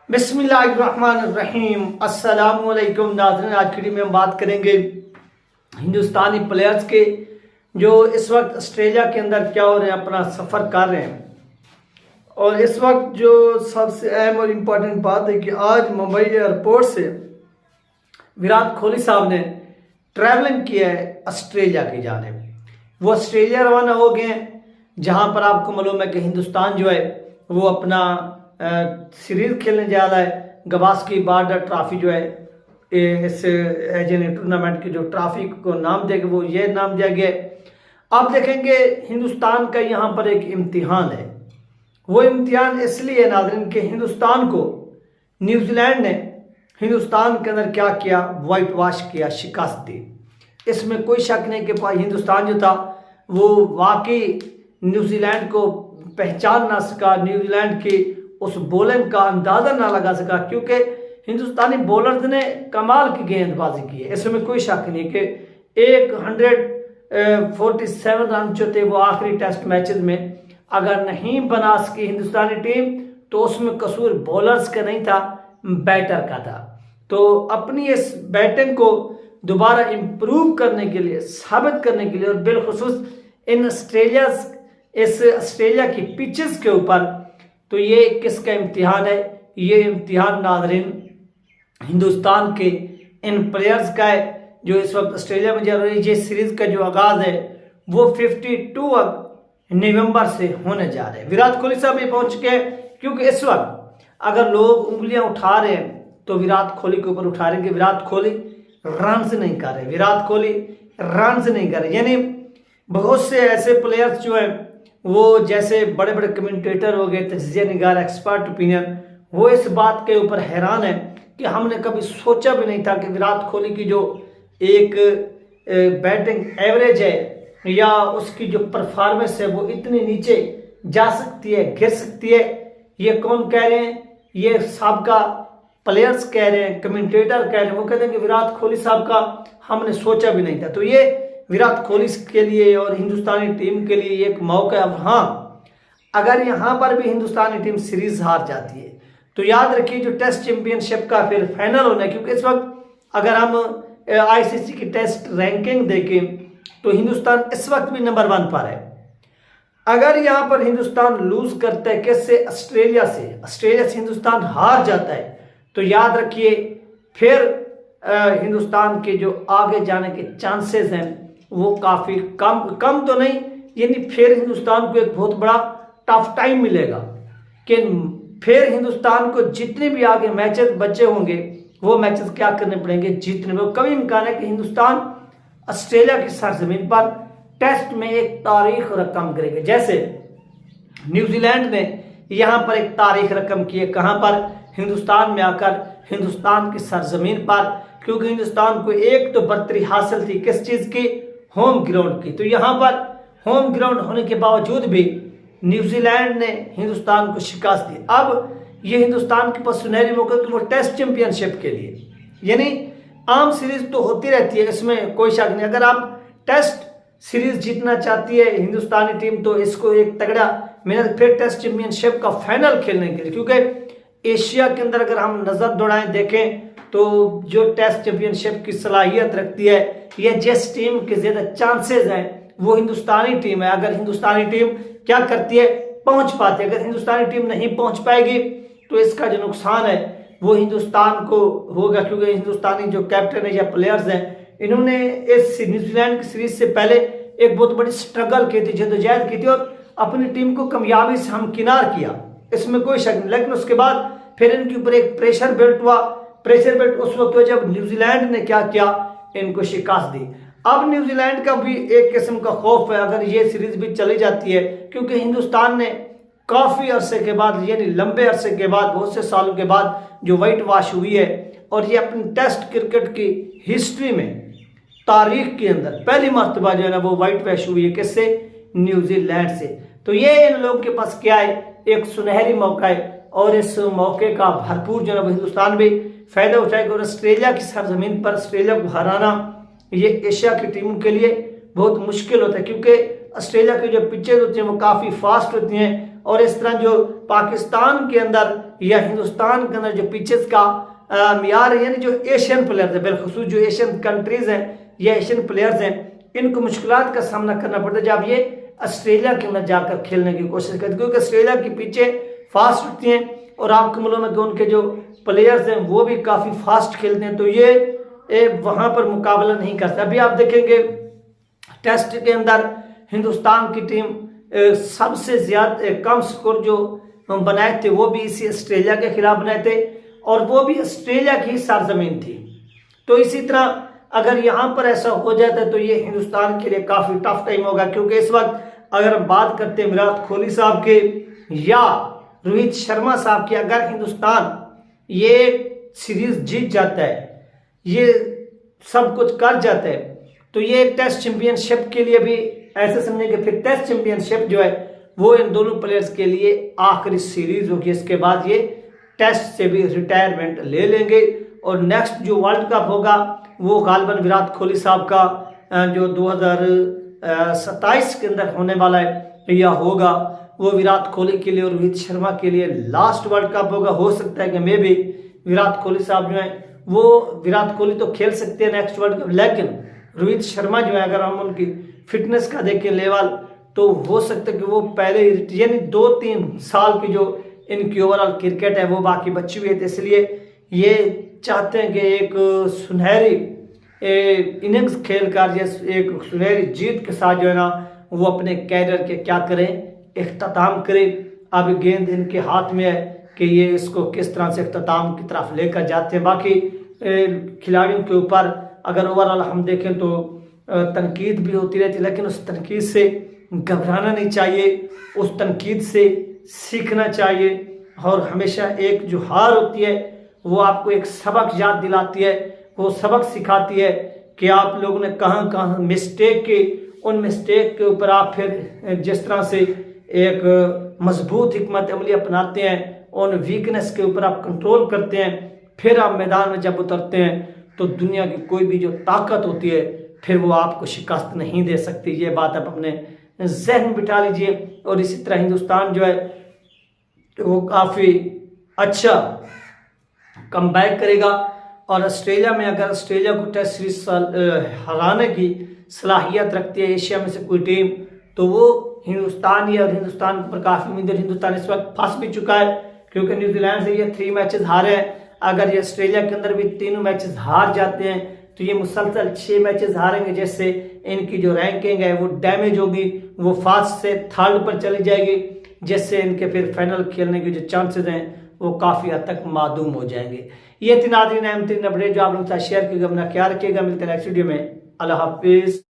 बिस्मिल्लाहिर्रहमानिर्रहीम अस्सलामुअलैकुम नाज़रीन। आज की वीडियो में हम बात करेंगे हिंदुस्तानी प्लेयर्स के जो इस वक्त ऑस्ट्रेलिया के अंदर क्या हो रहे हैं, अपना सफ़र कर रहे हैं। और इस वक्त जो सबसे अहम और इम्पोर्टेंट बात है कि आज मुंबई एयरपोर्ट से विराट कोहली साहब ने ट्रैवलिंग किया है ऑस्ट्रेलिया की जानिब। वो ऑस्ट्रेलिया रवाना हो गए हैं, जहाँ पर आपको मालूम है कि हिंदुस्तान जो है वो अपना सीरीज खेलने जा रहा है। गवास्की बॉर्डर ट्रॉफी जो है इस एशियन टूर्नामेंट की जो ट्रॉफी को नाम देगा वो ये नाम दिया गया है। आप देखेंगे हिंदुस्तान का यहाँ पर एक इम्तिहान है। वो इम्तिहान इसलिए नाज़रीन कि हिंदुस्तान को न्यूजीलैंड ने हिंदुस्तान के अंदर क्या किया, वाइट वॉश किया, शिकस्त दी। इसमें कोई शक नहीं कि हिंदुस्तान जो था वो वाकई न्यूजीलैंड को पहचान ना सका, न्यूजीलैंड की उस बॉलिंग का अंदाज़ा ना लगा सका, क्योंकि हिंदुस्तानी बॉलर्स ने कमाल की गेंदबाजी की है। इसमें कोई शक नहीं कि 147 रन जो थे वो आखिरी टेस्ट मैचेस में अगर नहीं बना सकी हिंदुस्तानी टीम तो उसमें कसूर बॉलर्स का नहीं था, बैटर का था। तो अपनी इस बैटिंग को दोबारा इम्प्रूव करने के लिए, साबित करने के लिए, और बिलखुसूस इन ऑस्ट्रेलिया की पिचेस के ऊपर, तो ये किसका इम्तिहान है? ये इम्तिहान नाज़रीन हिंदुस्तान के इन प्लेयर्स का है जो इस वक्त ऑस्ट्रेलिया में जा रही है। ये सीरीज का जो आगाज़ है वो 52 नवंबर से होने जा रहे हैं। विराट कोहली साहब ये पहुंच गए, क्योंकि इस वक्त अगर लोग उंगलियां उठा रहे हैं तो विराट कोहली के ऊपर उठा रहे हैं कि विराट कोहली रन से नहीं कर रहे, विराट कोहली रन से नहीं कर रहे। यानी बहुत से ऐसे प्लेयर्स जो हैं वो जैसे बड़े बड़े कमेंटेटर हो गए, तजिया निगार, एक्सपर्ट ओपिनियन, वो इस बात के ऊपर हैरान है कि हमने कभी सोचा भी नहीं था कि विराट कोहली की जो एक बैटिंग एवरेज है या उसकी जो परफॉर्मेंस है वो इतनी नीचे जा सकती है, गिर सकती है। ये कौन कह रहे हैं? ये साबका प्लेयर्स कह रहे हैं, कमेंटेटर कह रहे हैं। वो कहते हैं कि विराट कोहली साहब का हमने सोचा भी नहीं था। तो ये विराट कोहली के लिए और हिंदुस्तानी टीम के लिए एक मौका है। हाँ, अगर यहाँ पर भी हिंदुस्तानी टीम सीरीज हार जाती है तो याद रखिए जो टेस्ट चैंपियनशिप का फिर फाइनल होना है, क्योंकि इस वक्त अगर हम आईसीसी की टेस्ट रैंकिंग देखें तो हिंदुस्तान इस वक्त भी नंबर 1 पर है। अगर यहाँ पर हिंदुस्तान लूज करता है कैसे ऑस्ट्रेलिया से हिंदुस्तान हार जाता है तो याद रखिए फिर हिंदुस्तान के जो आगे जाने के चांसेस हैं वो काफ़ी कम तो नहीं, यानी फिर हिंदुस्तान को एक बहुत बड़ा टफ टाइम मिलेगा कि फिर हिंदुस्तान को जितने भी आगे मैचेस बचे होंगे वो मैचेस क्या करने पड़ेंगे, जीतने में। कभी इम्कान है कि हिंदुस्तान ऑस्ट्रेलिया की सरजमीन पर टेस्ट में एक तारीख रकम करेगा, जैसे न्यूजीलैंड ने यहाँ पर एक तारीख रकम की है। कहाँ पर? हिंदुस्तान में आकर, हिंदुस्तान की सरजमीन पर, क्योंकि हिंदुस्तान को एक तो बर्तरी हासिल थी किस चीज़ की? होम ग्राउंड की। तो यहाँ पर होम ग्राउंड होने के बावजूद भी न्यूजीलैंड ने हिंदुस्तान को शिकस्त दी। अब ये हिंदुस्तान के पास सुनहरी मौका कि वो टेस्ट चैंपियनशिप के लिए, यानी आम सीरीज तो होती रहती है, इसमें कोई शक नहीं। अगर आप टेस्ट सीरीज जीतना चाहती है हिंदुस्तानी टीम तो इसको एक तगड़ा मेहनत फिर टेस्ट चैंपियनशिप का फाइनल खेलने के लिए, क्योंकि एशिया के अंदर अगर हम नज़र दौड़ाएं देखें तो जो टेस्ट चैंपियनशिप की सलाहियत रखती है या जिस टीम के ज़्यादा चांसेस हैं वो हिंदुस्तानी टीम है। अगर हिंदुस्तानी टीम क्या करती है, पहुंच पाती है। अगर हिंदुस्तानी टीम नहीं पहुंच पाएगी तो इसका जो नुकसान है वो हिंदुस्तान को होगा, क्योंकि हिंदुस्तानी जो कैप्टन है या प्लेयर्स हैं इन्होंने इस न्यूजीलैंड की सीरीज से पहले एक बहुत बड़ी स्ट्रगल की थी, जद्दोजहद की थी और अपनी टीम को कामयाबी से हमकिनार किया, इसमें कोई शक नहीं। लेकिन उसके बाद फिर इनके ऊपर एक प्रेशर बिल्ट हुआ। प्रेशर बिल्ट उस वक्त हुआ जब न्यूजीलैंड ने क्या किया, इनको शिकस्त दी। अब न्यूजीलैंड का भी एक किस्म का खौफ है अगर ये सीरीज भी चली जाती है, क्योंकि हिंदुस्तान ने काफ़ी अरसे के बाद, यानी लंबे अरसे के बाद, बहुत से सालों के बाद जो वाइट वॉश हुई है, और ये अपनी टेस्ट क्रिकेट की हिस्ट्री में, तारीख के अंदर पहली मर्तबा जो है ना वो वाइट वॉश हुई है। किससे? न्यूजीलैंड से। तो ये इन लोगों के पास क्या है, एक सुनहरी मौका है, और इस मौके का भरपूर जो है वो हिंदुस्तान भी फ़ायदा उठाएगा। और ऑस्ट्रेलिया की सरजमीन पर ऑस्ट्रेलिया को हराना ये एशिया की टीमों के लिए बहुत मुश्किल होता है, क्योंकि ऑस्ट्रेलिया की जो पिचेज होती हैं वो काफ़ी फास्ट होती हैं और इस तरह जो पाकिस्तान के अंदर या हिंदुस्तान के अंदर जो पिचेस का मियार है, यानी जो एशियन प्लेयर्स हैं, बिलखुसूस जो एशियन कंट्रीज हैं या एशियन प्लेयर्स हैं, इनको मुश्किलात का सामना करना पड़ता है जब ये ऑस्ट्रेलिया के अंदर जाकर खेलने की कोशिश करते हैं, क्योंकि ऑस्ट्रेलिया की पिचें फास्ट होती हैं और आपको मालूम है कि उनके जो प्लेयर्स हैं वो भी काफ़ी फास्ट खेलते हैं, तो ये वहाँ पर मुकाबला नहीं करता। अभी आप देखेंगे टेस्ट के अंदर हिंदुस्तान की टीम सबसे ज्यादा कम स्कोर जो बनाए थे वो भी इसी ऑस्ट्रेलिया के खिलाफ बनाए थे, और वो भी ऑस्ट्रेलिया की सरजमीन थी। तो इसी तरह अगर यहाँ पर ऐसा हो जाता है तो ये हिंदुस्तान के लिए काफ़ी टफ टाइम होगा, क्योंकि इस वक्त अगर हम बात करते हैं विराट कोहली साहब के या रोहित शर्मा साहब की, अगर हिंदुस्तान ये सीरीज जीत जाता है, ये सब कुछ कर जाता है, तो ये टेस्ट चैंपियनशिप के लिए भी ऐसे समझे कि फिर टेस्ट चैंपियनशिप जो है वो इन दोनों प्लेयर्स के लिए आखिरी सीरीज होगी। इसके बाद ये टेस्ट से भी रिटायरमेंट ले लेंगे और नेक्स्ट जो वर्ल्ड कप होगा वो गालिबन विराट कोहली साहब का जो 2027 के अंदर होने वाला है या होगा, वो विराट कोहली के लिए और रोहित शर्मा के लिए लास्ट वर्ल्ड कप होगा। हो सकता है कि मे भी विराट कोहली साहब जो है वो, विराट कोहली तो खेल सकते हैं नेक्स्ट वर्ल्ड कप, लेकिन रोहित शर्मा जो है अगर हम उनकी फिटनेस का देखें लेवल, तो हो सकता है कि वो पहले यानी 2-3 साल की जो इनकी ओवरऑल क्रिकेट है वो बाकी बची हुई है, तो इसलिए ये चाहते हैं कि एक सुनहरी इनिंग्स खेल कर, एक सुनहरी जीत के साथ जो है ना वो अपने कैरियर के क्या करें, इख्तिताम करें। अब गेंद इनके हाथ में है कि ये इसको किस तरह से इख्तिताम की तरफ लेकर जाते हैं। बाकी खिलाड़ियों के ऊपर अगर ओवरऑल हम देखें तो तनकीद भी होती रहती है, लेकिन उस तनकीद से घबराना नहीं चाहिए, उस तनकीद से सीखना चाहिए, और हमेशा एक जो हार होती है वो आपको एक सबक याद दिलाती है, वो सबक सिखाती है कि आप लोगों ने कहाँ कहाँ मिस्टेक की, उन मिस्टेक के ऊपर आप फिर जिस तरह से एक मजबूत हिकमत अमली अपनाते हैं, उन वीकनेस के ऊपर आप कंट्रोल करते हैं, फिर आप मैदान में जब उतरते हैं तो दुनिया की कोई भी जो ताकत होती है फिर वो आपको शिकस्त नहीं दे सकती। ये बात आप अपने जहन में बिठा लीजिए। और इसी तरह हिंदुस्तान जो है वो काफ़ी अच्छा कमबैक करेगा, और ऑस्ट्रेलिया में अगर ऑस्ट्रेलिया को टेस्ट सीरीज हराने की सलाहियत रखती है एशिया में से कोई टीम, तो वो हिंदुस्तान ही है, और हिंदुस्तान पर काफ़ी उम्मीद है। हिंदुस्तान इस वक्त फंस भी चुका है क्योंकि न्यूजीलैंड से ये 3 मैचेस हारे हैं। अगर ये ऑस्ट्रेलिया के अंदर भी 3 मैचेस हार जाते हैं तो ये मुसलसल 6 मैचेस हारेंगे, जिससे इनकी जो रैंकिंग है वो डैमेज होगी, वो फर्स्ट से थर्ड पर चली जाएगी, जिससे इनके फिर फाइनल खेलने के जो चांसेस हैं वो काफ़ी हद तक मादूम हो जाएंगे। ये 3 नाज़रीन अहम 3 अपडेट जो आप लोगों के साथ शेयर किएगा, अपना ख्याल रखिएगा। मिलते हैं नेक्स्ट वीडियो में। अल्लाह हाफिज़।